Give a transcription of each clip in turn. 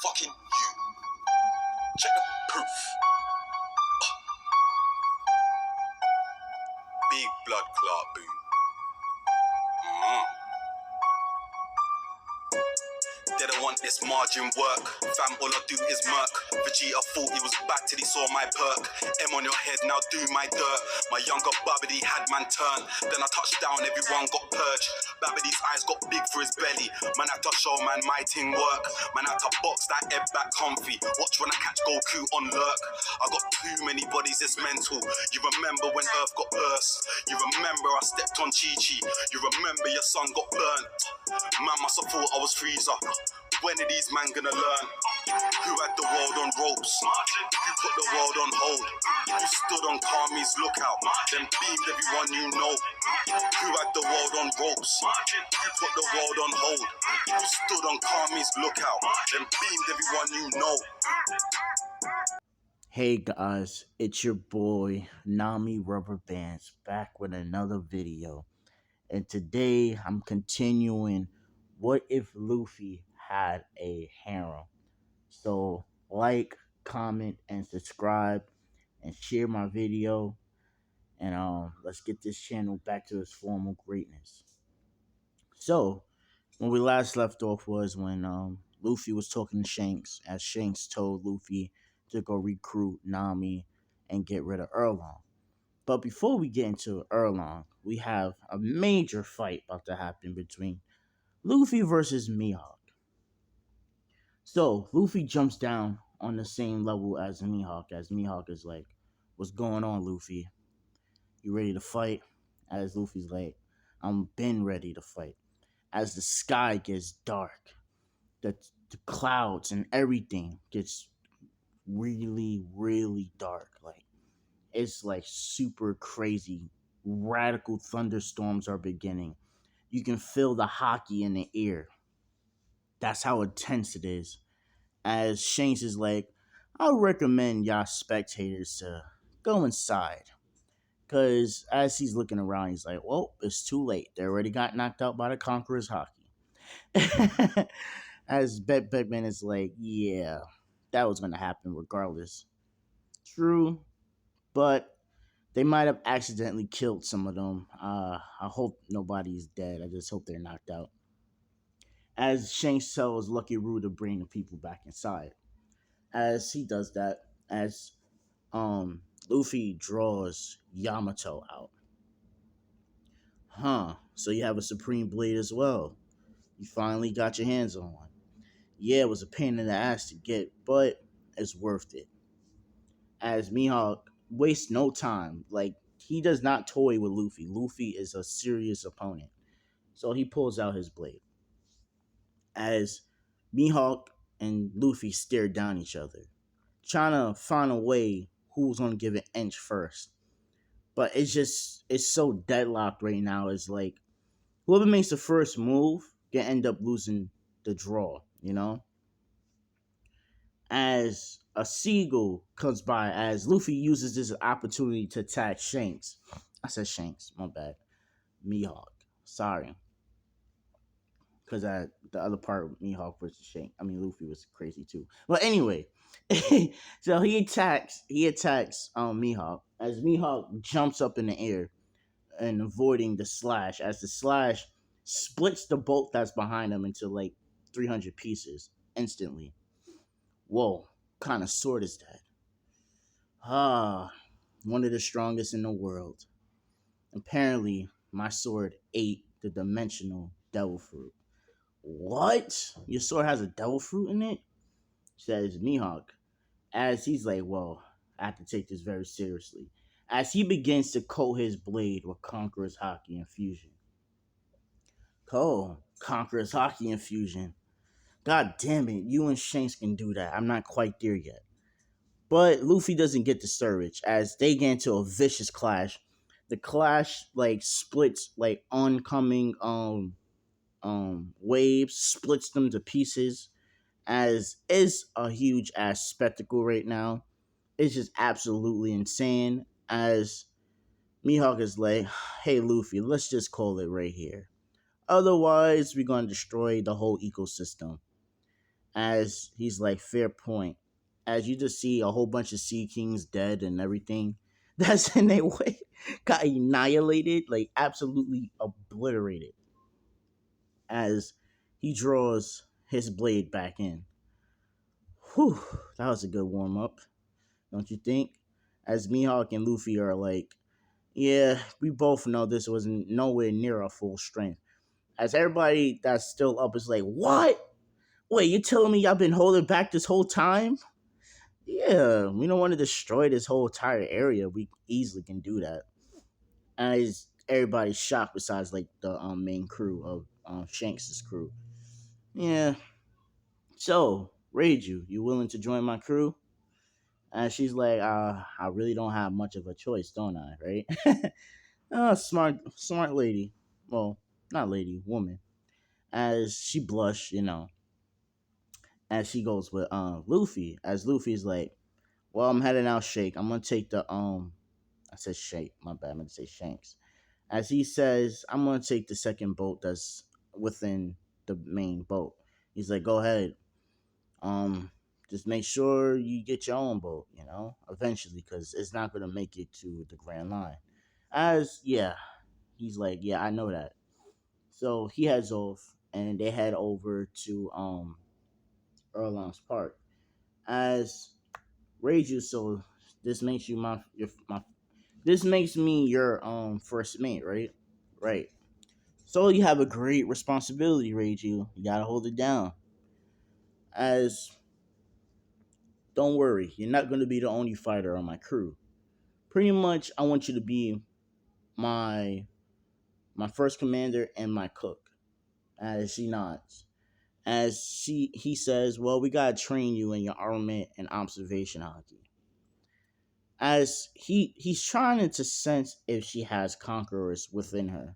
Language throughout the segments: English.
Fucking you. Check the proof. Big blood clot boom. They don't want this margin work. Fam, all I do is murk. Vegeta thought he was back till he saw my perk. M on your head, now do my dirt. My younger Babidi had man turn. Then I touched down, everyone got purged. Babidi's eyes got big for his belly. Man had to show man my ting work. Man had to box that Ed back comfy. Watch when I catch Goku on lurk. I got too many bodies, it's mental. You remember when Earth got burst. You remember I stepped on Chi-Chi. You remember your son got burnt. Man must have thought I was Freezer. When are these man gonna learn? Who had the world on ropes? Who put the world on hold? Who stood on Kami's lookout? Then beamed everyone you know. Who had the world on ropes? Who put the world on hold? Who stood on Kami's lookout? Then beamed everyone you know. Hey guys, it's your boy Nami Rubber Bands back with another video. And today I'm continuing what if Luffy had a harem. So like, comment, and subscribe and share my video, and let's get this channel back to its formal greatness. So when we last left off was when Luffy was talking to Shanks, as Shanks told Luffy to go recruit Nami and get rid of Erlong. But before we get into Erlong, we have a major fight about to happen between Luffy versus Mihawk. So Luffy jumps down on the same level as Mihawk is like, "What's going on, Luffy? You ready to fight?" As Luffy's like, "I'm been ready to fight." As the sky gets dark, the clouds and everything gets really, really dark. Like, it's like super crazy. Radical thunderstorms are beginning. You can feel the hockey in the air. That's how intense it is. As Shanks is like, "I recommend y'all spectators to go inside." Because as he's looking around, he's like, "Well, it's too late. They already got knocked out by the Conqueror's hockey." As Beckman is like, "Yeah, that was going to happen regardless." True, but they might have accidentally killed some of them. I hope nobody's dead. I just hope they're knocked out. As Shanks tells Lucky Roo to bring the people back inside. As he does that, as Luffy draws Yamato out. So you have a Supreme Blade as well. You finally got your hands on one. Yeah, it was a pain in the ass to get, but it's worth it. As Mihawk wastes no time. Like, he does not toy with Luffy. Luffy is a serious opponent. So he pulls out his blade. As Mihawk and Luffy stare down each other, trying to find a way who's gonna give an inch first. But it's so deadlocked right now. It's like whoever makes the first move can end up losing the draw, you know? As a seagull comes by, as Luffy uses this opportunity to attack Shanks. I said Shanks, my bad. Mihawk. Sorry. Because the other part, Mihawk versus Shanks. I mean, Luffy was crazy too. But anyway, so he attacks Mihawk as Mihawk jumps up in the air and avoiding the slash, as the slash splits the boat that's behind him into like 300 pieces instantly. Whoa, kind of sword is that? One of the strongest in the world. Apparently, my sword ate the dimensional devil fruit. What? Your sword has a devil fruit in it? Says Mihawk. As he's like, "Well, I have to take this very seriously." As he begins to coat his blade with Conqueror's Hockey Infusion. Conqueror's Hockey Infusion. God damn it, you and Shanks can do that. I'm not quite there yet. But Luffy doesn't get discouraged as they get into a vicious clash. The clash like splits like oncoming waves, splits them to pieces, as is a huge ass spectacle right now. It's just absolutely insane. As Mihawk is like, "Hey Luffy, let's just call it right here. Otherwise, we're gonna destroy the whole ecosystem." As he's like, fair point. As you just see a whole bunch of Sea Kings dead and everything that's in their way got annihilated, like absolutely obliterated. As he draws his blade back in. Whew, that was a good warm up, don't you think? As Mihawk and Luffy are like, yeah, we both know this was nowhere near our full strength. As everybody that's still up is like, what? Wait, you telling me y'all been holding back this whole time? Yeah, we don't want to destroy this whole entire area. We easily can do that. As everybody's shocked besides like the main crew of Shanks's crew. Yeah. So, Reiju, you willing to join my crew? And she's like, I really don't have much of a choice, don't I? Right? Smart lady. Well, not lady, woman. As she blush, as she goes with Luffy. As Luffy's like, well, I'm heading out, Shake. I'm gonna take the I said Shake, my bad, I meant to say Shanks. As he says, I'm gonna take the second boat that's within the main boat. He's like, go ahead. Um, just make sure you get your own boat, eventually, because it's not gonna make it to the Grand Line. As yeah, he's like, yeah, I know that. So he heads off, and they head over to Erlong's Park. As Reiju, so this makes you my this makes me your first mate, right? Right. So you have a great responsibility, Reiju. You gotta hold it down. As don't worry, you're not gonna be the only fighter on my crew. Pretty much, I want you to be my my first commander and my cook. As she nods. As he says, well, we gotta train you in your armament and observation hockey. As he's trying to sense if she has conquerors within her.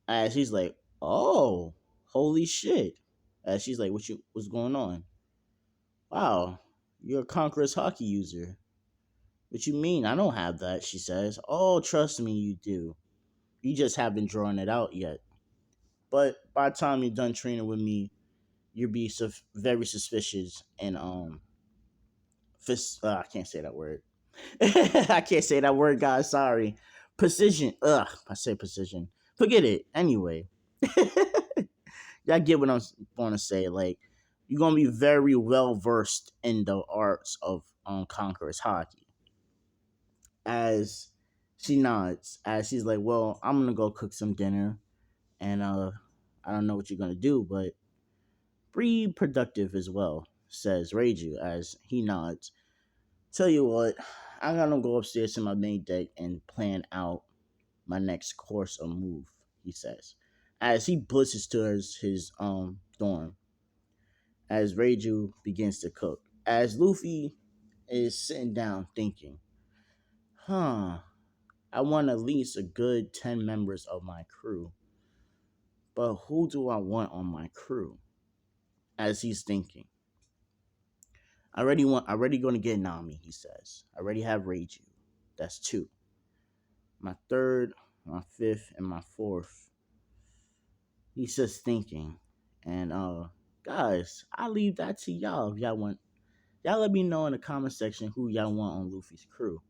As he's like, oh, holy shit. As she's like, what's going on? Wow, you're a conqueror's hockey user. What you mean? I don't have that, she says. Oh, trust me, you do. You just haven't drawn it out yet. But by the time you're done training with me, you'll be very suspicious and I can't say that word. I can't say that word, guys. Sorry. Precision. Ugh, I say precision. Forget it. Anyway, y'all get what I'm going to say. Like, you're gonna be very well versed in the arts of Conqueror's hockey. As she nods, as she's like, "Well, I'm gonna go cook some dinner, and I don't know what you're gonna do, but be productive as well," says Reiju as he nods. Tell you what, I'm gonna go upstairs to my main deck and plan out my next course or move, he says. As he blitzes towards his dorm, as Reiju begins to cook. As Luffy is sitting down thinking, I want at least a good 10 members of my crew. But who do I want on my crew? As he's thinking. I already gonna get Nami, he says. I already have Reiju. That's two. My third, my fifth, and my fourth. He's just thinking. And guys, I leave that to y'all if y'all want. Y'all let me know in the comment section who y'all want on Luffy's crew.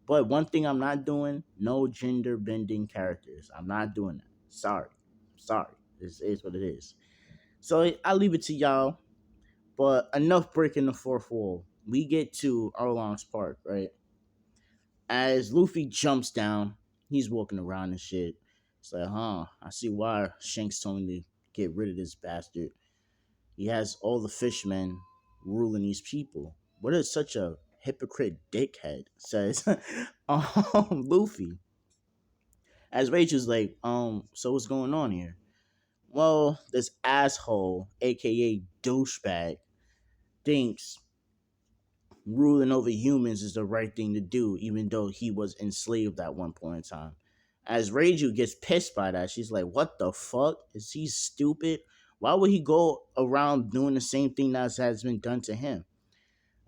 But one thing I'm not doing, no gender bending characters. I'm not doing that. Sorry. Sorry. This is what it is. So I leave it to y'all. But enough breaking the fourth wall. We get to Arlong's Park, right? As Luffy jumps down, he's walking around and shit. It's like, I see why Shanks told me to get rid of this bastard. He has all the fishmen ruling these people. What is such a hypocrite dickhead? Says Luffy. As Rachel's like, so what's going on here? Well, this asshole, aka douchebag, thinks ruling over humans is the right thing to do, even though he was enslaved at one point in time. As Reiju gets pissed by that, she's like, what the fuck? Is he stupid? Why would he go around doing the same thing that has been done to him?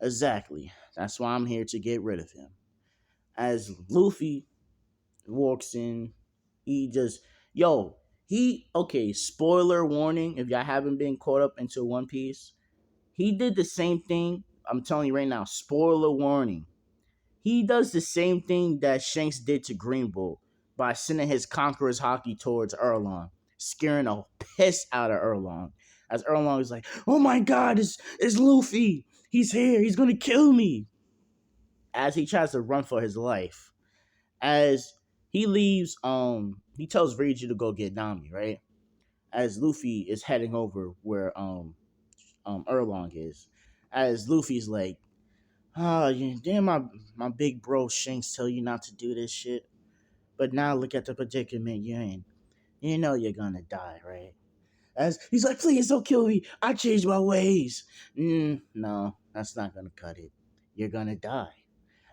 Exactly. That's why I'm here to get rid of him. As Luffy walks in, he just, okay, spoiler warning if y'all haven't been caught up into One Piece. He did the same thing. I'm telling you right now, spoiler warning. He does the same thing that Shanks did to Greenbolt by sending his Conqueror's Hockey towards Erlong, scaring the piss out of Erlong. As Erlong is like, "Oh my God, it's Luffy! He's here! He's gonna kill me!" As he tries to run for his life, as he leaves, he tells Reiji to go get Nami, right? As Luffy is heading over where Erlong is, as Luffy's like, "Oh, yeah, damn, my big bro Shanks tell you not to do this shit. But now look at the predicament you're in. You know you're gonna die, right?" As he's like, "Please don't kill me. I changed my ways." No, that's not gonna cut it. You're gonna die.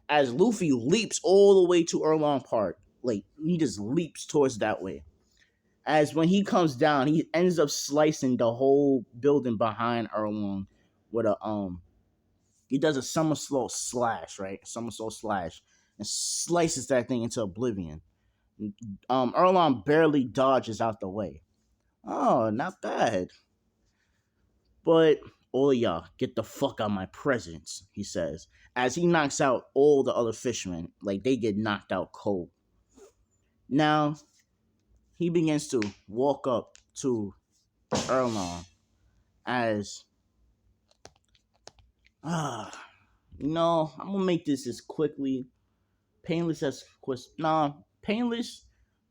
As Luffy leaps all the way to Erlong Park, like he just leaps towards that way. As when he comes down, he ends up slicing the whole building behind Erlong with a he does a somersault slash, right? Somersault slash, and slices that thing into oblivion. Erlon barely dodges out the way. Oh, not bad. But all of y'all, get the fuck out of my presence, he says, as he knocks out all the other fishermen. Like they get knocked out cold. Now he begins to walk up to Erlon as ah, I'm gonna make this as quickly painless as nah, painless,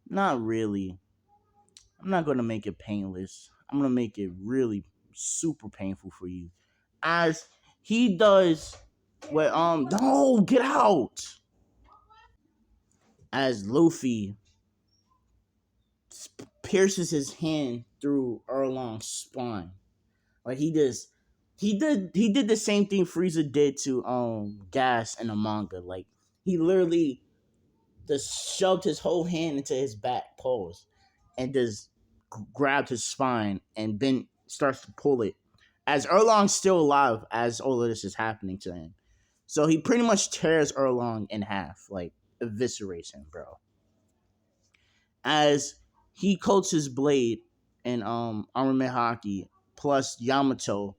not really. I'm not gonna make it painless. I'm gonna make it really super painful for you. As he does what no, get out. As Luffy pierces his hand through Erlong's spine. Like he did the same thing Frieza did to Gas in the manga. Like he literally just shoved his whole hand into his back paws and just grabbed his spine and then starts to pull it. As Erlong's still alive as all of this is happening to him. So he pretty much tears Erlong in half, like eviscerates him, bro. As he coats his blade in armament hockey plus Yamato,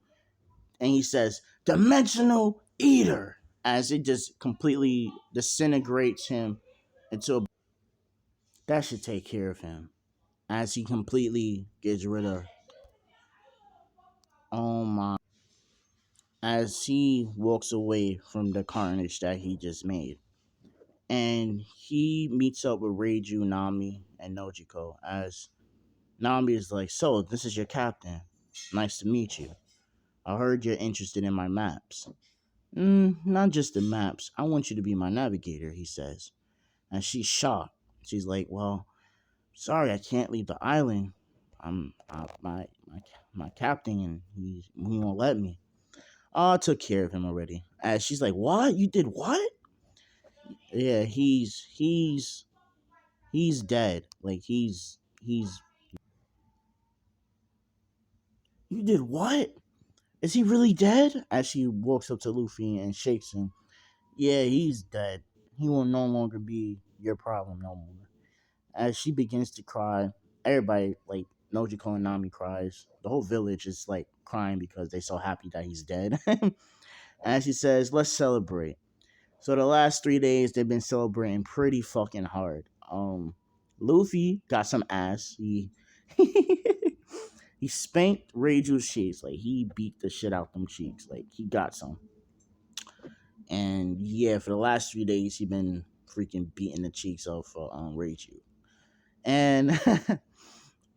and he says, "Dimensional Eater," as it just completely disintegrates him into a that should take care of him. As he completely gets rid of oh my as he walks away from the carnage that he just made. And he meets up with Reiju, Nami, and Nojiko as Nami is like, "So, this is your captain. Nice to meet you. I heard you're interested in my maps." Not just the maps. I want you to be my navigator, he says. And she's shocked. She's like, "Well, sorry, I can't leave the island. My captain, and he won't let me." "Oh, I took care of him already." As she's like, "What? You did what?" "Yeah, he's dead. Like he's you did what? Is he really dead?" As she walks up to Luffy and shakes him. "Yeah, he's dead. He will no longer be your problem no more." As she begins to cry, everybody like Nojiko and Nami cries. The whole village is like crying because they're so happy that he's dead. And she says, "Let's celebrate." So the last 3 days they've been celebrating pretty fucking hard. Luffy got some ass. He he spanked Reiju's cheeks. Like he beat the shit out them cheeks. Like he got some. And yeah, for the last 3 days he been freaking beating the cheeks of Reiju. And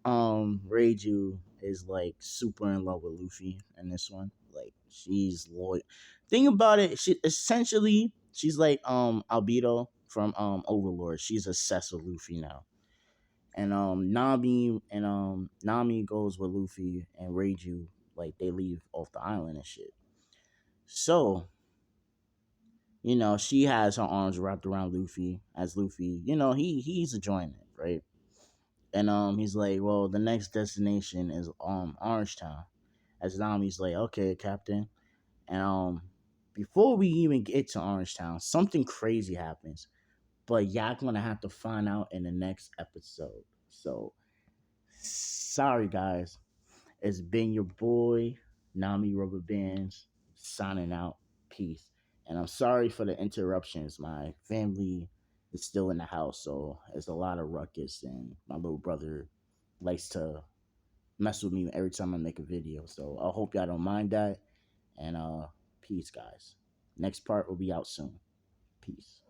Reiju is like super in love with Luffy in this one. Like she's loyal. Thing about it, she's like Albedo from Overlord. She's obsessed with Luffy now. And Nami goes with Luffy and Reiju, like they leave off the island and shit. So, she has her arms wrapped around Luffy as Luffy, he's enjoying it, right? And he's like, "Well, the next destination is Orange Town." As Nami's like, "Okay, Captain." And before we even get to Orange Town, something crazy happens. But y'all gonna have to find out in the next episode. So sorry guys. It's been your boy Nami Rubber Bands signing out. Peace. And I'm sorry for the interruptions. My family is still in the house, so it's a lot of ruckus, and my little brother likes to mess with me every time I make a video. So I hope y'all don't mind that. And peace, guys. Next part will be out soon. Peace.